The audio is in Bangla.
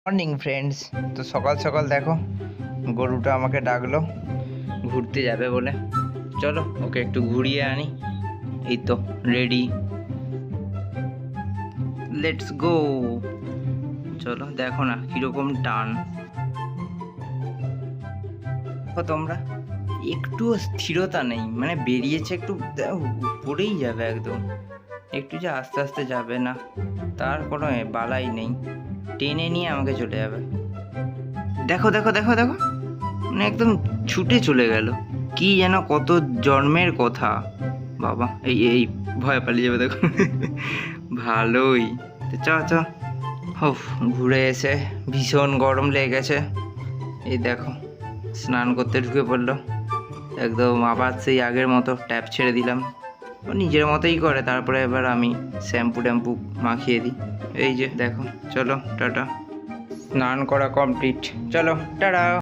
Morning friends. তো সকাল সকাল দেখো গরুটা আমাকে ডাকলো ঘুরতে যাবে বলে। চলো ওকে একটু ঘুরিয়ে আনি। এই তো রেডি, লেটস গো। চলো দেখো না কিরকম টান, দেখো তোমরা একটু স্থিরতা নেই, মানে বেরিয়েছে একটু পড়েই যাবে একদম, একটু যে আস্তে আস্তে যাবে না তার কোনো বালাই নেই, টেনে নিয়ে আমাকে চলে যাবে। দেখো দেখো দেখো দেখো, মানে একদম ছুটে চলে গেল, কি যেন কত জন্মের কথা। বাবা এই এই ভয় পালিয়ে যাবে দেখো। ভালোই তো, চ চ। হফ, ঘুরে এসে ভীষণ গরম লেগে গেছে। এই দেখো স্নান করতে ঢুকে পড়লো একদম, আবার সেই আগের মতো ট্যাপ ছেড়ে দিলাম। ও নিজের মতোই করে, তারপরে এবার আমি শ্যাম্পু ট্যাম্পু মাখিয়ে দিই। এই যে দেখো, চলো টাটা, স্নান করা কমপ্লিট, চলো টাটা।